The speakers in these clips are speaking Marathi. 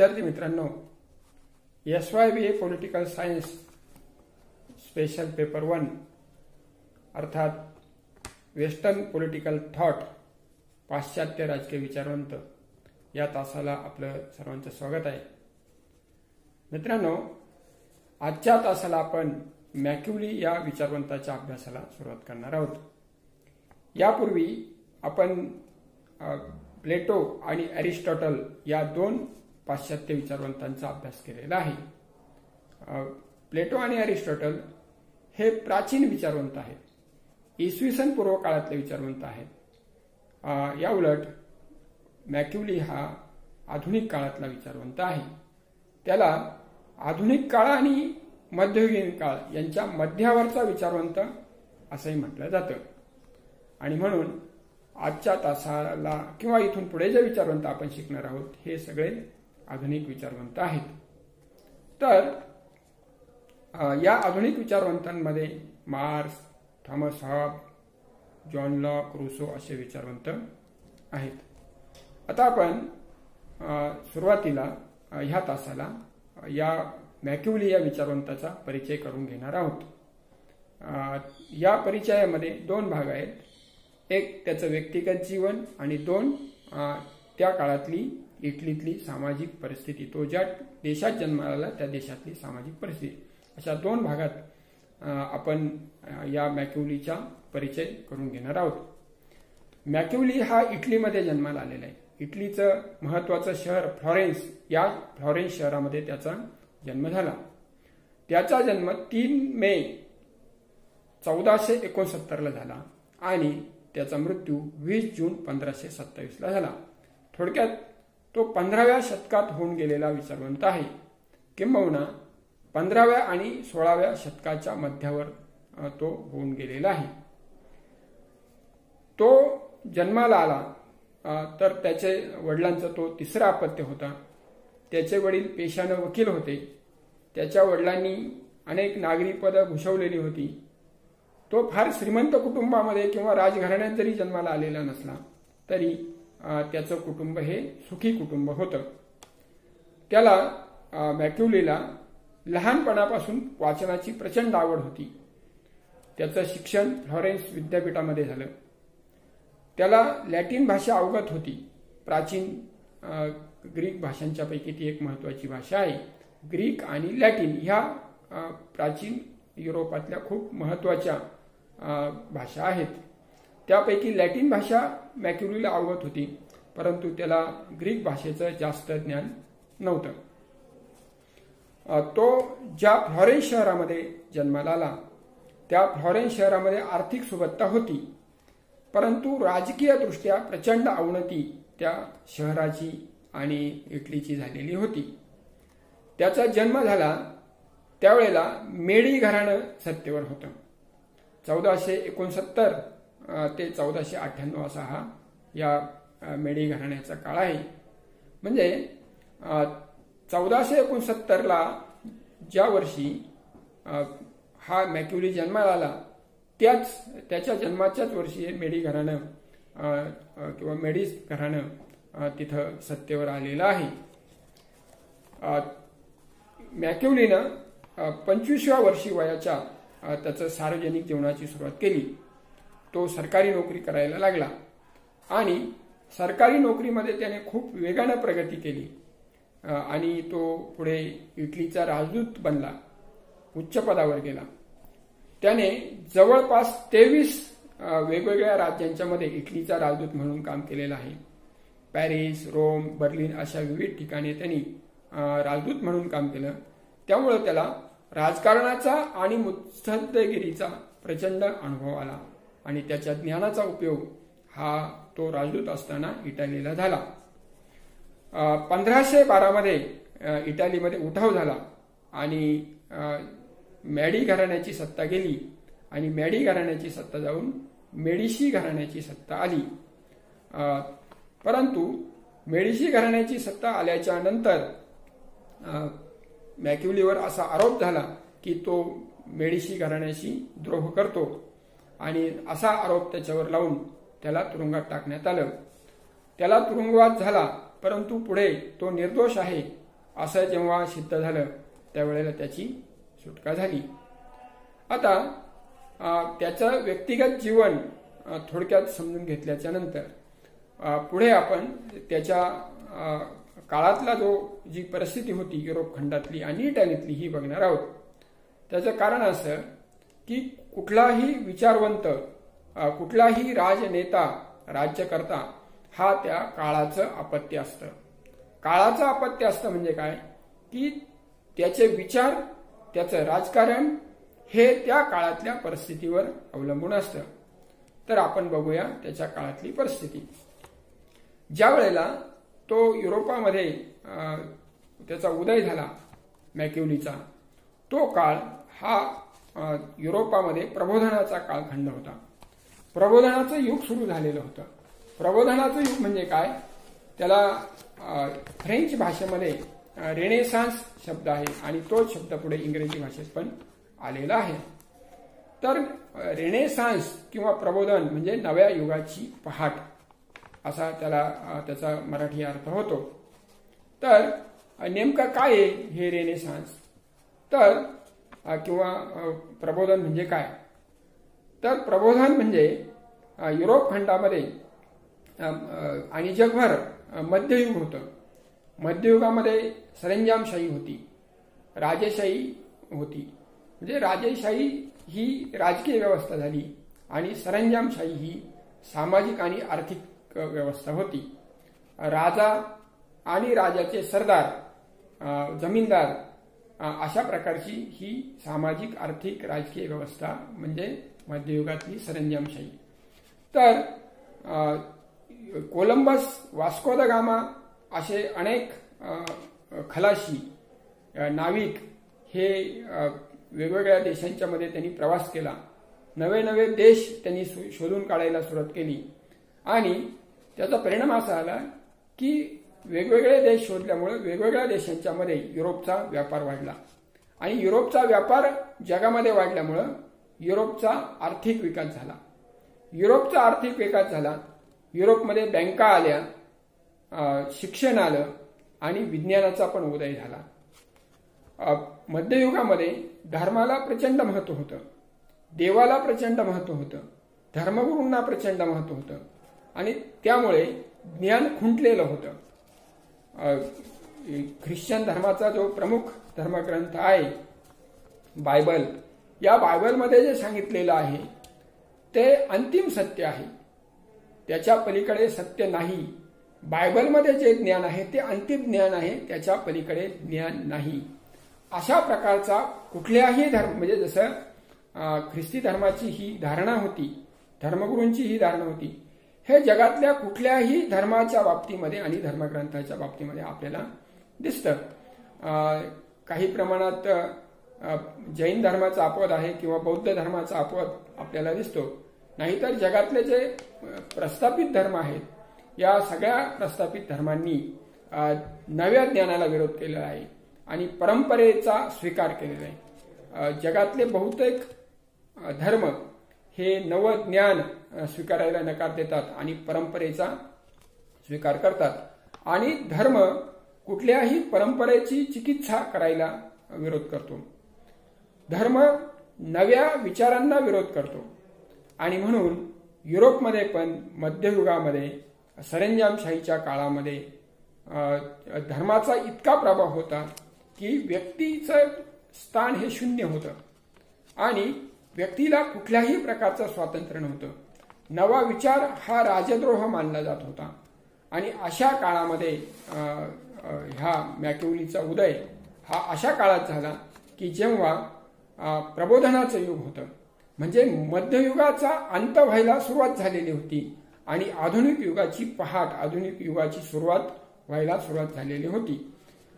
विद्यार्थी मित्रांनो, SYBA political science special paper 1 अर्थात वेस्टर्न पॉलिटिकल थॉट पाश्चात्य राजकीय विचारवंत या तासाला आपलं सर्वांचं स्वागत आहे. मित्रांनो, आजच्या तासाला आपण मॅक्युली या विचारवंताच्या अभ्यासाला सुरुवात करणार आहोत. यापूर्वी आपण प्लेटो आणि अरिस्टॉटल या दोन पाश्चात्य विचारवंतांचा अभ्यास केलेला आहे. प्लेटो आणि अरिस्टॉटल हे प्राचीन विचारवंत आहेत, इसवी सन पूर्व काळातले विचारवंत आहेत. या उलट मॅक्युली हा आधुनिक काळातला विचारवंत आहे. त्याला आधुनिक काळ आणि मध्ययुगीन काळ यांच्या मध्यावरचा विचारवंत असंही म्हटलं जातं. आणि म्हणून आजच्या तासाला किंवा इथून पुढे जे विचारवंत आपण शिकणार आहोत हे सगळे आधुनिक विचारवंत आहेत. तर या आधुनिक विचारवंतांमध्ये Marx, Thomas Hobbes, John Locke, Rousseau असे विचारवंत आहेत. आता आपण सुरुवातीला ह्या तासाला या मॅक्युली या विचारवंताचा परिचय करून घेणार आहोत. या परिचयामध्ये दोन भाग आहेत. एक त्याचं व्यक्तिगत जीवन आणि दोन त्या काळातली इटलीतली सामाजिक परिस्थिती, तो ज्या देशात जन्माला आला त्या देशातली सामाजिक परिस्थिती, अशा दोन भागात आपण या मॅक्युलीचा परिचय करून घेणार आहोत. मॅक्युली हा इटलीमध्ये जन्माला आलेला आहे. इटलीचं महत्वाचं शहर फ्लॉरेन्स, या फ्लॉरेन्स शहरामध्ये त्याचा जन्म झाला. त्याचा जन्म 3 मे 1469 ला झाला आणि त्याचा मृत्यू 20 जून 1527 ला झाला. थोडक्यात तो 15व्या शतकात होऊन गेलेला विचारवंत आहे, किंबहुना 15व्या आणि 16व्या शतकाच्या मध्यावर तो होऊन गेलेला आहे. तो जन्माला आला तर त्याचे वडिलांचा तो तिसरा अपत्य होता. त्याचे वडील पेशाने वकील होते. त्याच्या वडिलांनी अनेक नागरी पदं भूषवलेली होती. तो फार श्रीमंत कुटुंबामध्ये किंवा राजघराण्यात जरी जन्माला आलेला नसला तरी त्याचं कुटुंब हे सुखी कुटुंब होतं. त्याला मॅक्युलीला लहानपणापासून वाचनाची प्रचंड आवड होती. त्याचं शिक्षण फ्लॉरेन्स विद्यापीठामध्ये झालं. त्याला लॅटिन भाषा अवगत होती. प्राचीन ग्रीक भाषांच्या पैकी ती एक महत्वाची भाषा आहे. ग्रीक आणि लॅटिन ह्या प्राचीन युरोपातल्या खूप महत्वाच्या भाषा आहेत. त्यापैकी लॅटिन भाषा मॅक्युलीला अवगत होती, परंतु त्याला ग्रीक भाषेचं जास्त ज्ञान नव्हतं. तो ज्या फ्लॉरेन्स शहरामध्ये जन्माला आला त्या फ्लॉरेन्स शहरामध्ये आर्थिक सुबत्ता होती, परंतु राजकीय दृष्ट्या प्रचंड अवनती त्या शहराची आणि इटलीची झालेली होती. त्याचा जन्म झाला त्यावेळेला मेडी घराणं सत्तेवर होतं. 1469 ते 1498 असा हा या मेडी घराण्याचा काळ आहे. म्हणजे 1469 ला ज्या वर्षी हा मॅक्युली जन्माला आला त्याच्या जन्माच्याच वर्षी हे मेडी घराणं किंवा मेडीज घराणं तिथं सत्तेवर आलेलं आहे. मॅक्युलीनं 25व्या वर्षी वयाच्या त्याचं सार्वजनिक जीवनाची सुरुवात केली. तो सरकारी नोकरी करायला लागला आणि सरकारी नोकरीमध्ये त्याने खूप वेगानं प्रगती केली आणि तो पुढे इटलीचा राजदूत बनला, उच्च पदावर गेला. त्याने जवळपास 23 वेगवेगळ्या राज्यांच्या मध्ये इटलीचा राजदूत म्हणून काम केलेलं आहे. पॅरिस, रोम, बर्लिन अशा विविध ठिकाणी त्यांनी राजदूत म्हणून काम केलं. त्यामुळे त्याला राजकारणाचा आणि मुत्सद्देगिरीचा प्रचंड अनुभव आला आणि त्याच्या ज्ञानाचा उपयोग हा तो राजदूत असताना इटालीला झाला. 1512 मध्ये इटालीमध्ये उठाव झाला आणि मॅडी घराण्याची सत्ता गेली आणि मॅडी घराण्याची सत्ता जाऊन मेडिशी घराण्याची सत्ता आली. परंतु मेडिशी घराण्याची सत्ता आल्याच्या नंतर मॅक्युलीवर असा आरोप झाला की तो मेडिशी घराण्याशी द्रोह करतो आणि असा आरोप त्याच्यावर लावून त्याला तुरुंगात टाकण्यात आलं. त्याला तुरुंगवास झाला, परंतु पुढे तो निर्दोष आहे असं जेव्हा सिद्ध झालं त्यावेळेला त्याची सुटका झाली. आता त्याचं व्यक्तिगत जीवन थोडक्यात समजून घेतल्याच्या नंतर पुढे आपण त्याच्या काळातला जी परिस्थिती होती युरोप खंडातली आणि इटालीतली ही बघणार आहोत. त्याचं कारण असं की कुठलाही विचारवंत, कुठलाही राजनेता, राज्यकर्ता हा त्या काळाचं अपत्य असतं. काळाचं अपत्य असतं म्हणजे काय की त्याचे विचार, त्याचं राजकारण हे त्या काळातल्या परिस्थितीवर अवलंबून असतं. तर आपण बघूया त्याच्या काळातली परिस्थिती. ज्या वेळेला तो युरोपामध्ये त्याचा उदय झाला मॅकिवलीचा, तो काळ हा युरोपामध्ये प्रबोधनाचा कालखंड होता. प्रबोधनाचं युग सुरू झालेलं होतं. प्रबोधनाचं युग म्हणजे काय, त्याला फ्रेंच भाषेमध्ये रेनेसान्स शब्द आहे आणि तोच शब्द पुढे इंग्रजी भाषेत पण आलेला आहे. तर रेनेसान्स किंवा प्रबोधन म्हणजे नव्या युगाची पहाट असा त्याचा मराठी अर्थ होतो. तर नेमकं काय आहे हे रेनेसान्स, तर किंवा प्रबोधन म्हणजे काय, तर प्रबोधन म्हणजे युरोप खंडामध्ये आणि जगभर मध्ययुग होतं. मध्ययुगामध्ये सरंजामशाही होती, राजेशाही होती. म्हणजे राजेशाही ही राजकीय व्यवस्था झाली आणि सरंजामशाही ही सामाजिक आणि आर्थिक व्यवस्था होती. राजा आणि राजाचे सरदार, जमीनदार अशा प्रकारची ही सामाजिक आर्थिक राजकीय व्यवस्था म्हणजे मध्ययुगातली सरंजामशाही. तर कोलंबस, वास्को द गामा असे अनेक खलाशी, नाविक हे वेगवेगळ्या देशांच्या मध्ये त्यांनी प्रवास केला. नवे नवे देश त्यांनी शोधून काढायला सुरुवात केली आणि त्याचा परिणाम असा आला की वेगवेगळे देश शोधल्यामुळे वेगवेगळ्या देशांच्या मध्ये युरोपचा व्यापार वाढला आणि युरोपचा व्यापार जगामध्ये वाढल्यामुळे युरोपचा आर्थिक विकास झाला. युरोपचा आर्थिक विकास झाला, युरोपमध्ये बँका आल्या, शिक्षण आलं आणि विज्ञानाचा पण उदय झाला. मध्ययुगामध्ये धर्माला प्रचंड महत्व होतं, देवाला प्रचंड महत्व होतं, धर्मगुरूंना प्रचंड महत्व होतं आणि त्यामुळे ज्ञान खुंटलेलं होतं. ख्रिश्चन धर्माचा जो प्रमुख धर्मग्रंथ आहे बायबल, या बायबलमध्ये जे सांगितलेलं आहे ते अंतिम सत्य आहे, त्याच्या पलीकडे सत्य नाही. बायबलमध्ये जे ज्ञान आहे ते अंतिम ज्ञान आहे, त्याच्या पलीकडे ज्ञान नाही. अशा प्रकारचा कुठल्याही धर्म, म्हणजे जसं ख्रिस्ती धर्माची ही धारणा होती, धर्मगुरूंची ही धारणा होती, हे जगातल्या कुठल्याही धर्माच्या बाबतीमध्ये आणि धर्मग्रंथाच्या बाबतीमध्ये आपल्याला दिसतं. काही प्रमाणात जैन धर्माचा अपवाद आहे किंवा बौद्ध धर्माचा अपवाद आपल्याला दिसतो. नाहीतर जगातले जे प्रस्थापित धर्म आहेत, या सगळ्या प्रस्थापित धर्मांनी नव्या ज्ञानाला विरोध केलेला आहे आणि परंपरेचा स्वीकार केलेला आहे. जगातले बहुतेक धर्म हे नवं ज्ञान स्वीकारायला नकार देतात आणि परंपरेचा स्वीकार करतात आणि धर्म कुठल्याही परंपरेची चिकित्सा करायला विरोध करतो. धर्म नव्या विचारांना विरोध करतो आणि म्हणून युरोपमध्ये पण मध्ययुगामध्ये सरंजामशाहीच्या काळामध्ये धर्माचा इतका प्रभाव होता की व्यक्तीचं स्थान हे शून्य होतं आणि व्यक्तीला कुठल्याही प्रकारचं स्वातंत्र्य नव्हतं. नवा विचार हा राजद्रोह मानला जात होता आणि अशा काळामध्ये ह्या मॅकिवलीचा उदय हा अशा काळात झाला की जेव्हा प्रबोधनाचं युग होतं, म्हणजे मध्ययुगाचा अंत व्हायला सुरुवात झालेली होती आणि आधुनिक युगाची पहाट, आधुनिक युगाची सुरुवात व्हायला सुरुवात झालेली होती.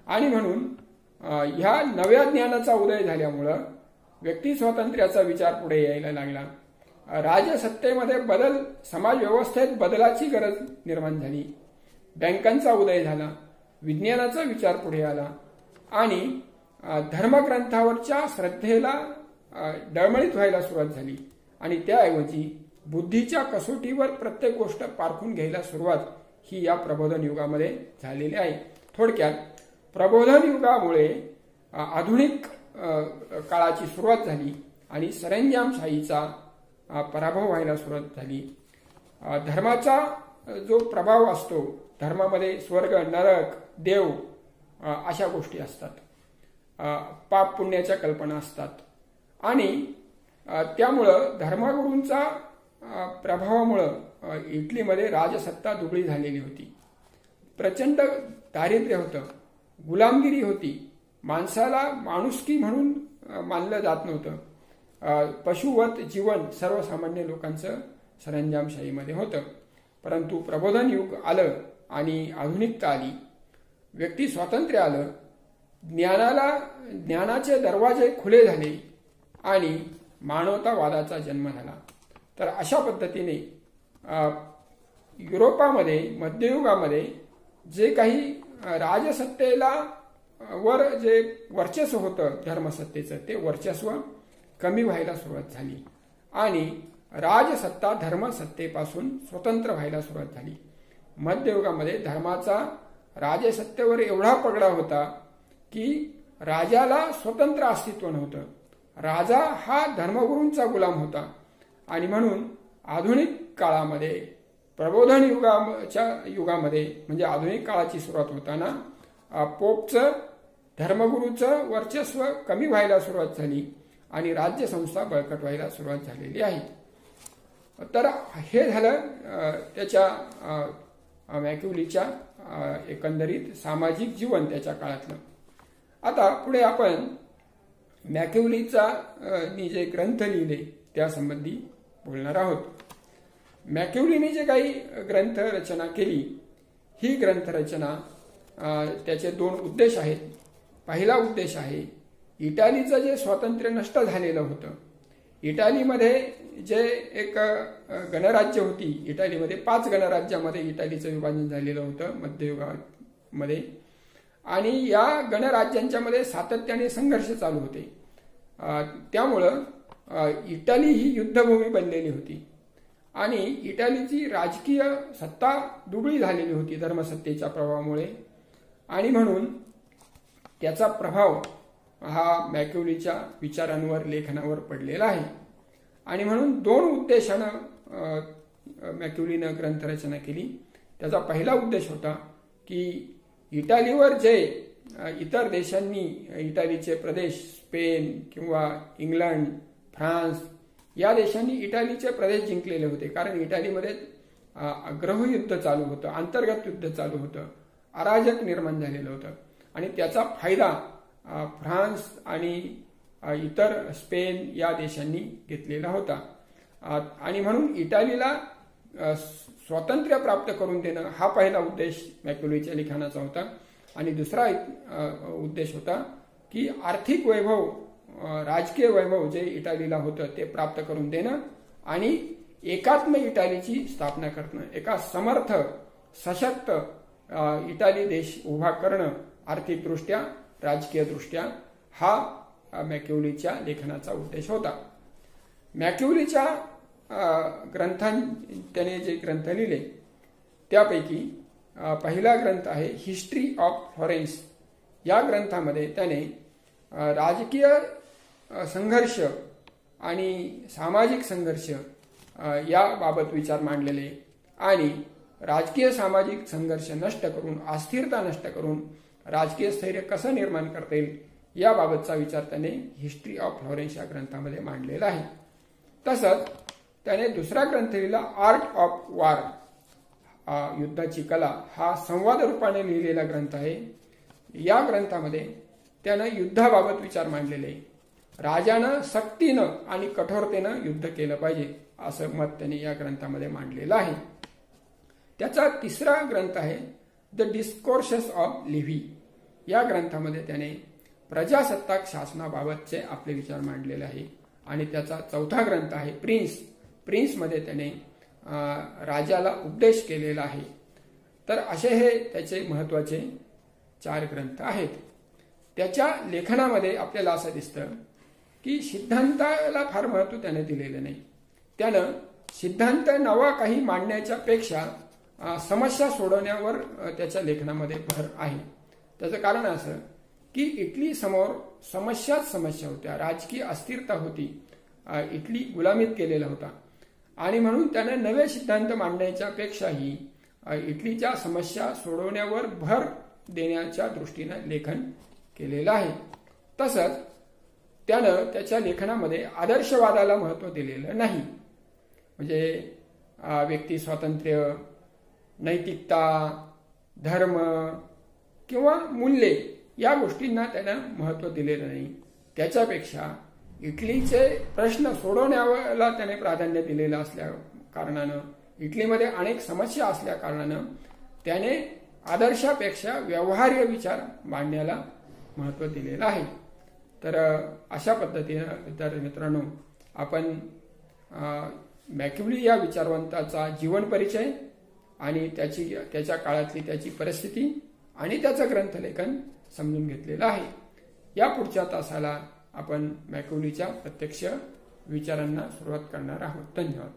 आणि म्हणून ह्या नव्या ज्ञानाचा उदय झाल्यामुळं व्यक्ती स्वातंत्र्याचा विचार पुढे यायला लागला. राजसत्तेमध्ये बदल, समाज व्यवस्थेत बदलाची गरज निर्माण झाली. बँकांचा उदय झाला, विज्ञानाचा विचार पुढे आला आणि धर्मग्रंथावरच्या श्रद्धेला डळमळीत व्हायला सुरुवात झाली आणि त्याऐवजी बुद्धीच्या कसोटीवर प्रत्येक गोष्ट पारखून घ्यायला सुरुवात ही या प्रबोधन युगामध्ये झालेली आहे. थोडक्यात प्रबोधन युगामुळे आधुनिक काळाची सुरुवात झाली आणि सरंजामशाहीचा पराभव व्हायला सुरुवात झाली. धर्माचा जो प्रभाव असतो, धर्मामध्ये स्वर्ग, नरक, देव अशा गोष्टी असतात, पाप पुण्याच्या कल्पना असतात आणि त्यामुळं धर्मगुरूंचा प्रभावामुळं इटलीमध्ये राजसत्ता दुबळी झालेली होती. प्रचंड दारिद्र्य होतं, गुलामगिरी होती, माणसाला माणुसकी म्हणून मानलं जात नव्हतं, पशुवत जीवन सर्वसामान्य लोकांचं सरंजामशाहीमध्ये होतं. परंतु प्रबोधन युग आलं आणि आधुनिकता आली, व्यक्ती स्वातंत्र्य आलं, ज्ञानाचे दरवाजे खुले झाले आणि मानवतावादाचा जन्म झाला. तर अशा पद्धतीने युरोपामध्ये मध्ययुगामध्ये जे काही राजसत्तेला वर जे वर्चस्व होतं धर्मसत्तेचं, ते वर्चस्व कमी व्हायला सुरुवात झाली आणि राजसत्ता धर्मसत्तेपासून स्वतंत्र व्हायला सुरुवात झाली. मध्ययुगामध्ये धर्माचा राजसत्तेवर एवढा पगडा होता की राजाला स्वतंत्र अस्तित्व नव्हतं. राजा हा धर्मगुरूंचा गुलाम होता आणि म्हणून आधुनिक काळामध्ये प्रबोधन युगामध्ये म्हणजे आधुनिक काळाची सुरुवात होताना पोपचं, धर्मगुरूचं वर्चस्व कमी व्हायला सुरुवात झाली आणि राज्यसंस्था बळकट व्हायला सुरुवात झालेली आहे. तर हे झालं त्याच्या मॅक्युलीच्या एकंदरीत सामाजिक जीवन त्याच्या काळातलं. आता पुढे आपण मॅक्युलीचा जे ग्रंथ लिहिले त्यासंबंधी बोलणार आहोत. मॅक्युलीने जे काही ग्रंथ रचना केली, ही ग्रंथरचना त्याचे दोन उद्देश आहेत. पहिला उद्देश आहे इटालीचं जे स्वातंत्र्य नष्ट झालेलं होतं, इटालीमध्ये जे एक गणराज्य होती, इटालीमध्ये 5 गणराज्यामध्ये इटालीचं विभाजन झालेलं होतं मध्ययुगामध्ये आणि या गणराज्यांच्या मध्ये सातत्याने संघर्ष चालू होते. त्यामुळं इटाली ही युद्धभूमी बनलेली होती आणि इटालीची राजकीय सत्ता दुबळी झालेली होती धर्मसत्तेच्या प्रभावामुळे आणि म्हणून त्याचा प्रभाव हा मॅक्युलीच्या विचारांवर, लेखनावर पडलेला आहे आणि म्हणून 2 उद्देशानं मॅक्युलीनं ग्रंथरचना केली. त्याचा पहिला उद्देश होता की इटालीवर जे इतर देशांनी, इटालीचे प्रदेश, स्पेन किंवा इंग्लंड, फ्रान्स या देशांनी इटालीचे प्रदेश जिंकलेले होते, कारण इटालीमध्ये गृहयुद्ध चालू होतं, अंतर्गत युद्ध चालू होतं, अराजक निर्माण झालेलं होतं आणि त्याचा फायदा फ्रान्स आणि इतर स्पेन या देशांनी घेतलेला होता आणि म्हणून इटालीला स्वातंत्र्य प्राप्त करून देणं हा पहिला उद्देश मॅक्युलीच्या लिखाणाचा होता. आणि दुसरा उद्देश होता की आर्थिक वैभव, राजकीय वैभव जे इटालीला होतं ते प्राप्त करून देणं आणि एकात्म इटालीची स्थापना करणं, एका समर्थ सशक्त इटाली देश उभा करणं आर्थिकदृष्ट्या, राजकीयदृष्ट्या, हा मॅक्युलीच्या लेखनाचा उद्देश होता. मॅक्युलीच्या त्याने जे ग्रंथ लिहिले त्यापैकी पहिला ग्रंथ आहे हिस्ट्री ऑफ फ्लोरेन्स. या ग्रंथामध्ये त्याने राजकीय संघर्ष आणि सामाजिक संघर्ष याबाबत विचार मांडलेले आणि राजकीय सामाजिक संघर्ष नष्ट करून, अस्थिरता नष्ट करून राजकीय स्थैर्य कसं निर्माण करता येईल याबाबतचा विचार त्याने हिस्ट्री ऑफ फ्लोरेन्स या ग्रंथामध्ये मांडलेला आहे. तसंच त्याने दुसरा ग्रंथ लिहिला आर्ट ऑफ वॉर, युद्धाची कला, हा संवाद रूपाने लिहिलेला ग्रंथ आहे. या ग्रंथामध्ये त्यानं युद्धाबाबत विचार मांडलेले, राजानं सक्तीनं आणि कठोरतेनं युद्ध केलं पाहिजे असं मत त्याने या ग्रंथामध्ये मांडलेलं आहे. त्याचा तिसरा ग्रंथ आहे द डिस्कोर्सेस ऑफ लिव्ही. या ग्रंथामध्ये त्याने प्रजासत्ताक शासनाबाबतचे आपले विचार मांडलेले आहे. आणि त्याचा चौथा ग्रंथ आहे प्रिन्समध्ये त्याने राजाला उपदेश केलेला आहे. तर असे हे त्याचे महत्वाचे 4 ग्रंथ आहेत. त्याच्या लेखनामध्ये आपल्याला असं दिसतं की सिद्धांताला फार महत्व त्याने दिलेलं नाही. त्यानं सिद्धांत नवा काही मांडण्याच्या पेक्षा समस्या सोडवण्यावर त्याच्या लेखनामध्ये भर आहे. त्याचं कारण असं की इटली समोर समस्या होत्या, राजकीय अस्थिरता होती, इटली गुलामीत केलेला होता आणि म्हणून त्याने नवे सिद्धांत मांडण्याच्या पेक्षाही इटलीच्या समस्या सोडवण्यावर भर देण्याच्या दृष्टीने लेखन केलेलं आहे. तसंच त्यानं त्याच्या लेखनामध्ये आदर्शवादाला महत्त्व दिलेलं नाही. म्हणजे व्यक्ती स्वातंत्र्य, नैतिकता, धर्म किंवा मूल्ये या गोष्टींना त्यानं महत्त्व दिलेलं नाही. त्याच्यापेक्षा इटलीचे प्रश्न सोडवण्याला त्याने प्राधान्य दिलेलं असल्या कारणानं, इटलीमध्ये अनेक समस्या असल्या कारणानं त्याने आदर्शापेक्षा व्यवहार्य विचार मांडण्याला महत्त्व दिलेलं आहे. तर अशा पद्धतीनं मित्रांनो आपण मॅकियावेली या विचारवंताचा जीवन परिचय आणि त्याच्या काळातली त्याची परिस्थिती आणि त्याचं ग्रंथलेखन समजून घेतलेलं आहे. या पुढच्या तासाला आपण मॅकियावेलीच्या प्रत्यक्ष विचारांना सुरुवात करणार आहोत. धन्यवाद.